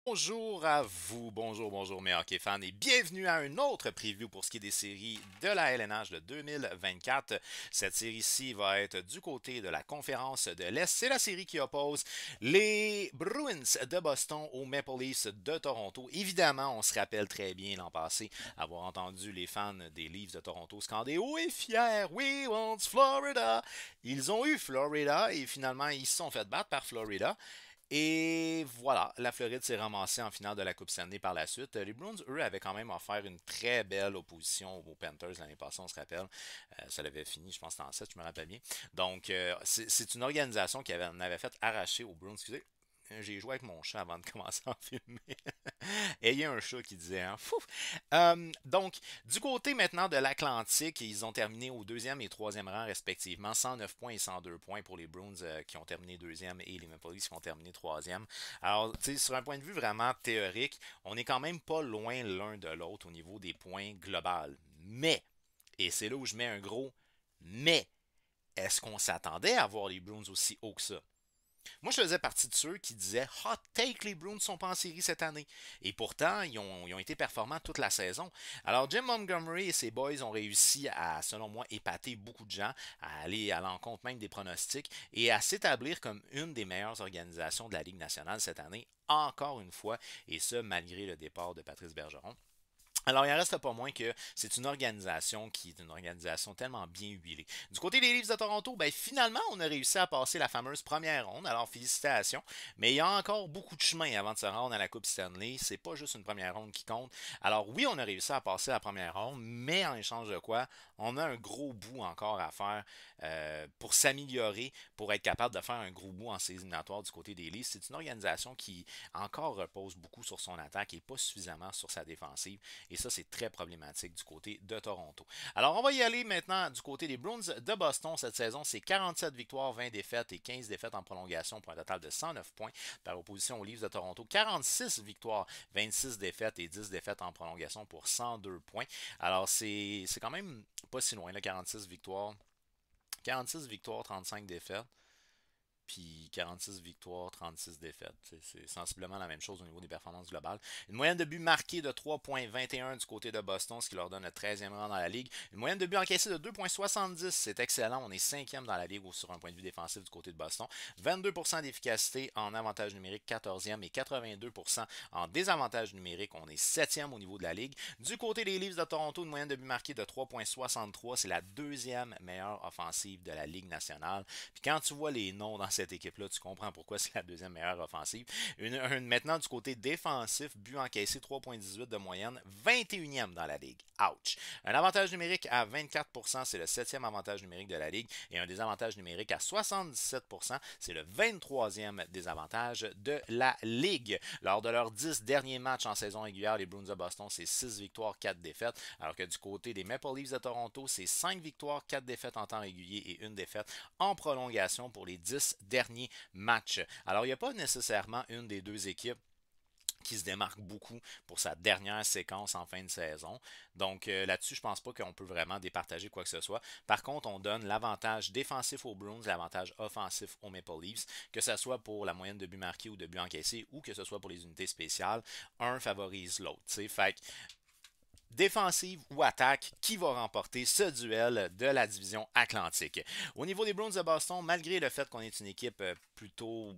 Bonjour à vous, bonjour mes hockey fans et bienvenue à un autre preview pour ce qui est des séries de la LNH de 2024. Cette série-ci va être du côté de la conférence de l'Est. C'est la série qui oppose les Bruins de Boston aux Maple Leafs de Toronto. Évidemment, on se rappelle très bien l'an passé avoir entendu les fans des Leafs de Toronto scander « Oui, fier, we want Florida ». Ils ont eu Florida et finalement ils se sont fait battre par Florida. Et voilà, la Floride s'est ramassée en finale de la Coupe Stanley par la suite. Les Bruins, eux, avaient quand même offert une très belle opposition aux Panthers l'année passée, on se rappelle. Ça l'avait fini, je pense, en 7, je me rappelle bien. Donc, c'est une organisation qui en avait fait arracher aux Bruins. Excusez, j'ai joué avec mon chat avant de commencer à en filmer. Et il y a un chat qui disait, hein, fou. Donc, du côté maintenant de l'Atlantique, ils ont terminé au deuxième et troisième rang respectivement, 109 points et 102 points pour les Bruins qui ont terminé deuxième et les Maple Leafs qui ont terminé troisième. Alors, tu sais, sur un point de vue vraiment théorique, on n'est quand même pas loin l'un de l'autre au niveau des points global. Mais, et c'est là où je mets un gros mais, est-ce qu'on s'attendait à voir les Bruins aussi haut que ça? Moi, je faisais partie de ceux qui disaient Hot take, les Bruins ne sont pas en série cette année. Et pourtant, ils ont été performants toute la saison. Alors, Jim Montgomery et ses boys ont réussi à, selon moi, épater beaucoup de gens, à aller à l'encontre même des pronostics et à s'établir comme une des meilleures organisations de la Ligue nationale cette année, encore une fois, et ce, malgré le départ de Patrice Bergeron. Alors, il en reste pas moins que c'est une organisation qui est une organisation tellement bien huilée. Du côté des Leafs de Toronto, ben finalement, on a réussi à passer la fameuse première ronde. Alors, félicitations. Mais il y a encore beaucoup de chemin avant de se rendre à la Coupe Stanley. C'est pas juste une première ronde qui compte. Alors, oui, on a réussi à passer la première ronde, mais en échange de quoi, on a un gros bout encore à faire pour s'améliorer, pour être capable de faire un gros bout en séries éliminatoires du côté des Leafs. C'est une organisation qui encore repose beaucoup sur son attaque et pas suffisamment sur sa défensive. Et ça, c'est très problématique du côté de Toronto. Alors, on va y aller maintenant du côté des Bruins de Boston. Cette saison, c'est 47 victoires, 20 défaites et 15 défaites en prolongation pour un total de 109 points par opposition aux Leafs de Toronto. 46 victoires, 26 défaites et 10 défaites en prolongation pour 102 points. Alors, c'est quand même pas si loin, là, 46 victoires. 46 victoires, 35 défaites puis 46 victoires, 36 défaites. C'est sensiblement la même chose au niveau des performances globales. Une moyenne de buts marqués de 3,21 du côté de Boston, ce qui leur donne le 13e rang dans la ligue. Une moyenne de buts encaissés de 2,70, c'est excellent. On est 5e dans la ligue sur un point de vue défensif du côté de Boston. 22% d'efficacité en avantage numérique, 14e et 82% en désavantage numérique. On est 7e au niveau de la ligue. Du côté des Leafs de Toronto, une moyenne de buts marqués de 3,63, c'est la deuxième meilleure offensive de la Ligue nationale. Puis quand tu vois les noms dans cette équipe-là, tu comprends pourquoi c'est la deuxième meilleure offensive. Maintenant, du côté défensif, but encaissé 3,18 de moyenne, 21e dans la ligue. Ouch. Un avantage numérique à 24%, c'est le septième avantage numérique de la ligue. Et un désavantage numérique à 77%, c'est le 23e désavantage de la ligue. Lors de leurs 10 derniers matchs en saison régulière, les Bruins de Boston, c'est 6 victoires, 4 défaites. Alors que du côté des Maple Leafs de Toronto, c'est 5 victoires, 4 défaites en temps régulier et une défaite en prolongation pour les 10 derniers matchs. Alors, il n'y a pas nécessairement une des deux équipes qui se démarque beaucoup pour sa dernière séquence en fin de saison. Donc là-dessus, je pense pas qu'on peut vraiment départager quoi que ce soit. Par contre, on donne l'avantage défensif aux Bruins, l'avantage offensif aux Maple Leafs, que ce soit pour la moyenne de buts marqués ou de buts encaissés, ou que ce soit pour les unités spéciales. Un favorise l'autre. Fait que défensive ou attaque, qui va remporter ce duel de la division Atlantique. Au niveau des Bruins de Boston, malgré le fait qu'on est une équipe plutôt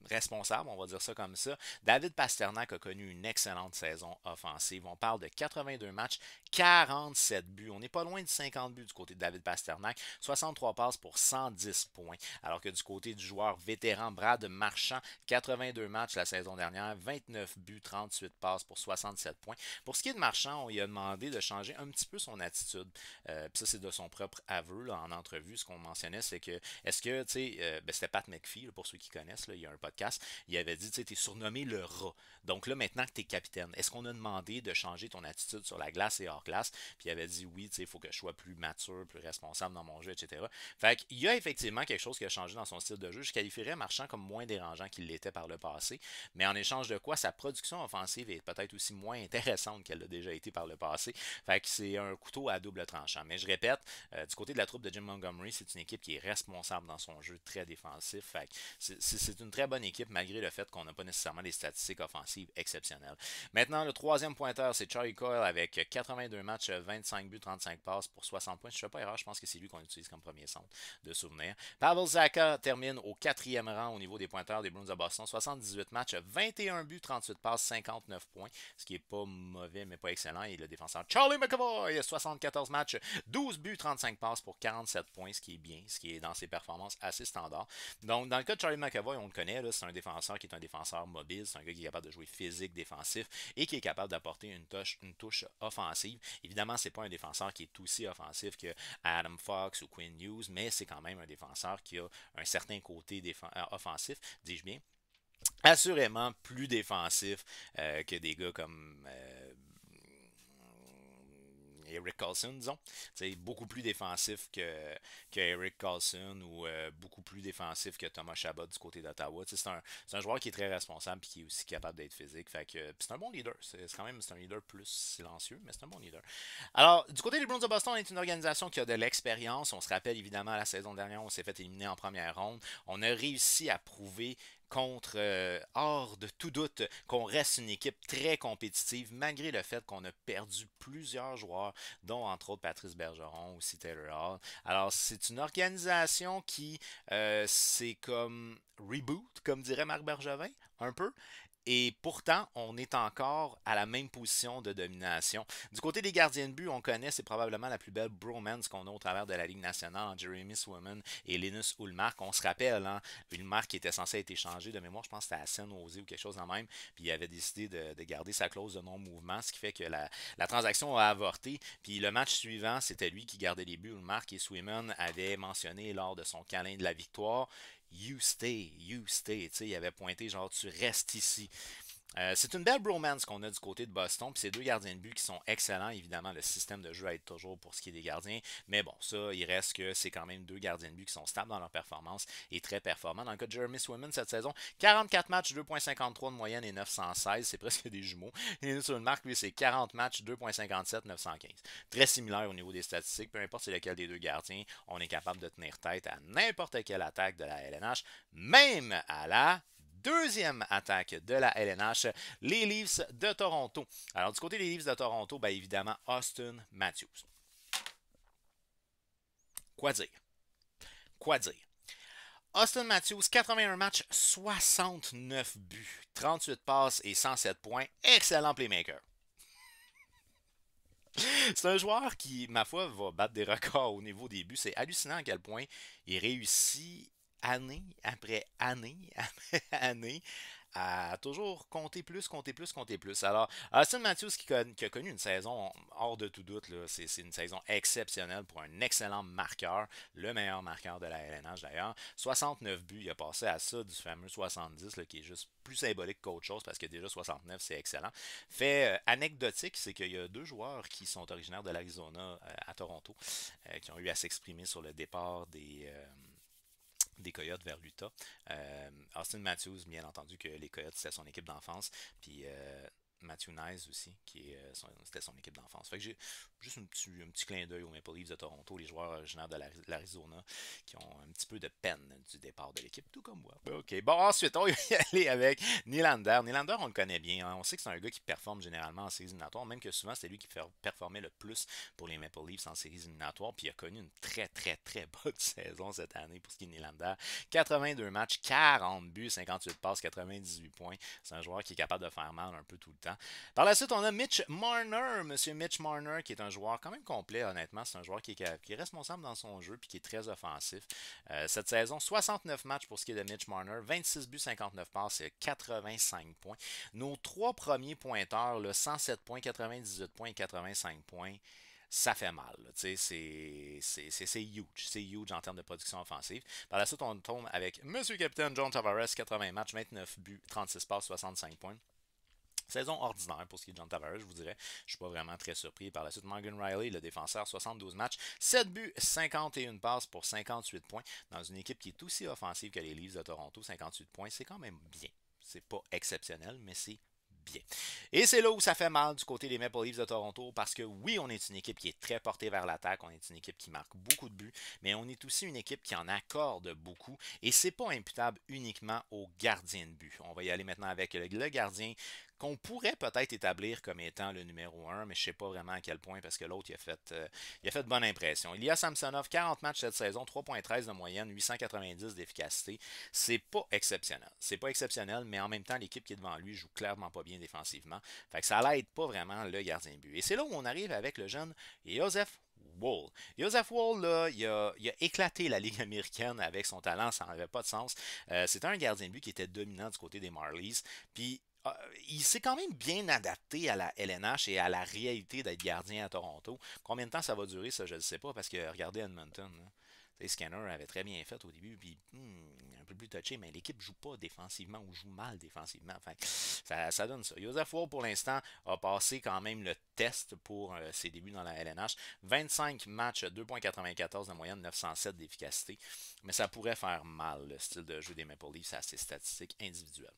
responsable, on va dire ça comme ça, David Pasternak a connu une excellente saison offensive. On parle de 82 matchs, 47 buts. On n'est pas loin de 50 buts du côté de David Pasternak, 63 passes pour 110 points. Alors que du côté du joueur vétéran Brad Marchand, 82 matchs la saison dernière, 29 buts, 38 passes pour 67 points. Pour ce qui est de Marchand, on lui a demandé de changer un petit peu son attitude. Ça, c'est de son propre aveu là, en entrevue. Ce qu'on mentionnait, c'est que, est-ce que, tu sais, c'était Pat McPhee, là, pour ceux qui connaissent, là, il y a un podcast, il avait dit, tu sais, t'es surnommé le rat. Donc là, maintenant que t'es capitaine, est-ce qu'on a demandé de changer ton attitude sur la glace et hors glace? Puis il avait dit, oui, tu sais, il faut que je sois plus mature, plus responsable dans mon jeu, etc. Fait qu'il y a effectivement quelque chose qui a changé dans son style de jeu. Je qualifierais Marchand comme moins dérangeant qu'il l'était par le passé. Mais en échange de quoi, sa production offensive est peut-être aussi moins intéressante qu'elle l'a déjà été par le passé. Fait que c'est un couteau à double tranchant. Mais je répète, du côté de la troupe de Jim Montgomery, c'est une équipe qui est responsable dans son jeu très défensif. Fait que c'est une très bonne bonne équipe malgré le fait qu'on n'a pas nécessairement des statistiques offensives exceptionnelles. Maintenant, le troisième pointeur, c'est Charlie Coyle avec 82 matchs, 25 buts, 35 passes pour 60 points. Je ne fais pas erreur, je pense que c'est lui qu'on utilise comme premier centre de souvenir. Pavel Zacha termine au quatrième rang au niveau des pointeurs des Bruins de Boston. 78 matchs, 21 buts, 38 passes, 59 points, ce qui n'est pas mauvais mais pas excellent. Et le défenseur Charlie McAvoy, 74 matchs, 12 buts, 35 passes pour 47 points, ce qui est bien, ce qui est dans ses performances assez standards. Donc, dans le cas de Charlie McAvoy, on le connaît, c'est un défenseur qui est un défenseur mobile, c'est un gars qui est capable de jouer physique, défensif et qui est capable d'apporter une touche offensive. Évidemment, c'est pas un défenseur qui est aussi offensif que Adam Fox ou Quinn Hughes, mais c'est quand même un défenseur qui a un certain côté offensif, dis-je bien. Assurément plus défensif que des gars comme Eric Carlson, disons. C'est beaucoup plus défensif que Eric Carlson ou beaucoup plus défensif que Thomas Chabot du côté d'Ottawa. C'est un joueur qui est très responsable et qui est aussi capable d'être physique. C'est un bon leader. C'est un leader plus silencieux, mais c'est un bon leader. Alors, du côté des Bruins de Boston, on est une organisation qui a de l'expérience. On se rappelle évidemment la saison dernière, on s'est fait éliminer en première ronde. On a réussi à prouver hors de tout doute qu'on reste une équipe très compétitive malgré le fait qu'on a perdu plusieurs joueurs, dont entre autres Patrice Bergeron, aussi Taylor Hall. Alors c'est une organisation qui c'est comme reboot, comme dirait Marc Bergevin, un peu. Et pourtant, on est encore à la même position de domination. Du côté des gardiens de but, on connaît, c'est probablement la plus belle bromance qu'on a au travers de la Ligue nationale entre Jeremy Swayman et Linus Ullmark. On se rappelle, hein, Ullmark qui était censé être échangé de mémoire, je pense que c'était à San Jose ou quelque chose de même, puis il avait décidé de garder sa clause de non-mouvement, ce qui fait que la transaction a avorté. Puis le match suivant, c'était lui qui gardait les buts, Ullmark, et Swayman avait mentionné lors de son câlin de la victoire, You stay, you stay. Tu sais, il avait pointé genre tu restes ici. C'est une belle bromance qu'on a du côté de Boston. Puis ces deux gardiens de but qui sont excellents. Évidemment, le système de jeu aide toujours pour ce qui est des gardiens. Mais bon, ça, il reste que c'est quand même deux gardiens de but qui sont stables dans leur performance et très performants. Dans le cas de Jeremy Swayman cette saison, 44 matchs, 2,53 de moyenne et 916. C'est presque des jumeaux. Et sur le marque, lui, c'est 40 matchs, 2,57, 915. Très similaire au niveau des statistiques. Peu importe c'est lequel des deux gardiens, on est capable de tenir tête à n'importe quelle attaque de la LNH, même à la deuxième attaque de la LNH, les Leafs de Toronto. Alors, du côté des Leafs de Toronto, bien évidemment, Auston Matthews. Quoi dire? Quoi dire? Auston Matthews, 81 matchs, 69 buts, 38 passes et 107 points. Excellent playmaker. C'est un joueur qui, ma foi, va battre des records au niveau des buts. C'est hallucinant à quel point il réussit année après année après année à toujours compter plus, compter plus, compter plus. Alors, Auston Matthews qui a connu une saison hors de tout doute, c'est une saison exceptionnelle pour un excellent marqueur, le meilleur marqueur de la LNH d'ailleurs. 69 buts, il a passé à ça du fameux 70 là, qui est juste plus symbolique qu'autre chose parce que déjà 69 c'est excellent. Fait anecdotique, c'est qu'il y a deux joueurs qui sont originaires de l'Arizona à Toronto qui ont eu à s'exprimer sur le départ des Coyotes vers l'Utah. Auston Matthews, bien entendu que les Coyotes, c'était son équipe d'enfance. Puis Matthew Nyes aussi, c'était son équipe d'enfance. Fait que j'ai juste un petit clin d'œil aux Maple Leafs de Toronto, les joueurs originaires de l'Arizona qui ont un petit peu de peine du départ de l'équipe, tout comme moi. OK, bon, ensuite, on va y aller avec Nylander. Nylander, on le connaît bien. Hein? On sait que c'est un gars qui performe généralement en séries éliminatoires, même que souvent, c'est lui qui performait le plus pour les Maple Leafs en séries éliminatoires. Puis il a connu une très, très, très bonne saison cette année pour ce qui est de Nylander. 82 matchs, 40 buts, 58 passes, 98 points. C'est un joueur qui est capable de faire mal un peu tout le temps. Par la suite, on a Mitch Marner. Monsieur Mitch Marner, qui est un joueur quand même complet, honnêtement. C'est un joueur qui est responsable dans son jeu et qui est très offensif. Cette saison, 69 matchs pour ce qui est de Mitch Marner. 26 buts, 59 passes, 85 points. Nos trois premiers pointeurs, là, 107 points, 98 points et 85 points. Ça fait mal. C'est huge. C'est huge en termes de production offensive. Par la suite, on tombe avec Monsieur Capitaine John Tavares, 80 matchs, 29 buts, 36 passes, 65 points. Saison ordinaire pour ce qui est de John Tavares, je vous dirais. Je ne suis pas vraiment très surpris. Par la suite, Morgan Riley, le défenseur, 72 matchs, 7 buts, 51 passes pour 58 points. Dans une équipe qui est aussi offensive que les Leafs de Toronto, 58 points, c'est quand même bien. C'est pas exceptionnel, mais c'est bien. Et c'est là où ça fait mal du côté des Maple Leafs de Toronto parce que oui, on est une équipe qui est très portée vers l'attaque, on est une équipe qui marque beaucoup de buts, mais on est aussi une équipe qui en accorde beaucoup et c'est pas imputable uniquement aux gardiens de but. On va y aller maintenant avec le gardien qu'on pourrait peut-être établir comme étant le numéro un, mais je ne sais pas vraiment à quel point parce que l'autre il a fait bonne impression. Il y a Samsonov, 40 matchs cette saison, 3,13 de moyenne, 890 d'efficacité. C'est pas exceptionnel. C'est pas exceptionnel, mais en même temps, l'équipe qui est devant lui joue clairement pas bien défensivement. Fait que ça l'aide pas vraiment le gardien de but. Et c'est là où on arrive avec le jeune Joseph Woll. Joseph Woll, là, il a éclaté la Ligue américaine avec son talent, ça n'avait pas de sens. C'était un gardien de but qui était dominant du côté des Marlies. Puis il s'est quand même bien adapté à la LNH et à la réalité d'être gardien à Toronto. Combien de temps ça va durer, ça, je ne sais pas, parce que regardez Edmonton. Scanner avait très bien fait au début, puis un peu plus touché, mais l'équipe ne joue pas défensivement ou joue mal défensivement. Enfin, ça donne ça. Joseph Woll, pour l'instant, a passé quand même le test pour ses débuts dans la LNH. 25 matchs, 2,94 de moyenne, 907 d'efficacité. Mais ça pourrait faire mal, le style de jeu des Maple Leafs à ses statistiques individuelles.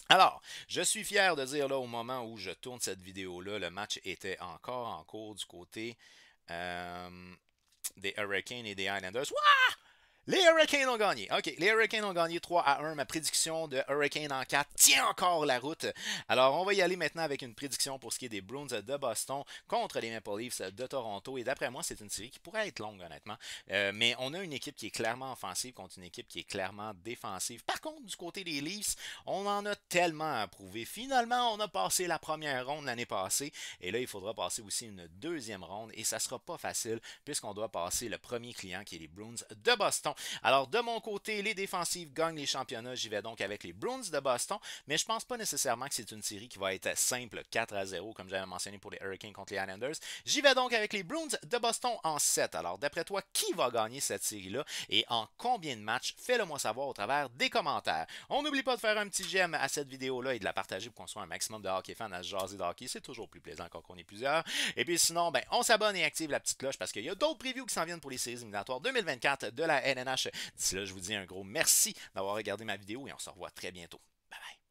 Alors, je suis fier de dire là au moment où je tourne cette vidéo-là, le match était encore en cours du côté des Hurricanes et des Islanders. Wouah! Les Hurricanes ont gagné. OK, les Hurricanes ont gagné 3-1. Ma prédiction de Hurricane en 4 tient encore la route. Alors, on va y aller maintenant avec une prédiction pour ce qui est des Bruins de Boston contre les Maple Leafs de Toronto. Et d'après moi, c'est une série qui pourrait être longue, honnêtement. Mais on a une équipe qui est clairement offensive contre une équipe qui est clairement défensive. Par contre, du côté des Leafs, on en a tellement à prouver. Finalement, on a passé la première ronde l'année passée. Et là, il faudra passer aussi une deuxième ronde. Et ça sera pas facile puisqu'on doit passer le premier client qui est les Bruins de Boston. Alors, de mon côté, les défensives gagnent les championnats. J'y vais donc avec les Bruins de Boston, mais je pense pas nécessairement que c'est une série qui va être simple 4-0, comme j'avais mentionné pour les Hurricanes contre les Islanders. J'y vais donc avec les Bruins de Boston en 7. Alors, d'après toi, qui va gagner cette série-là et en combien de matchs? Fais-le moi savoir au travers des commentaires. On n'oublie pas de faire un petit j'aime à cette vidéo-là et de la partager pour qu'on soit un maximum de hockey fans à se jaser de hockey. C'est toujours plus plaisant quand on est plusieurs. Et puis sinon, ben, on s'abonne et active la petite cloche parce qu'il y a d'autres previews qui s'en viennent pour les séries éliminatoires 2024 de la LNH. D'ici là, je vous dis un gros merci d'avoir regardé ma vidéo et on se revoit très bientôt. Bye bye.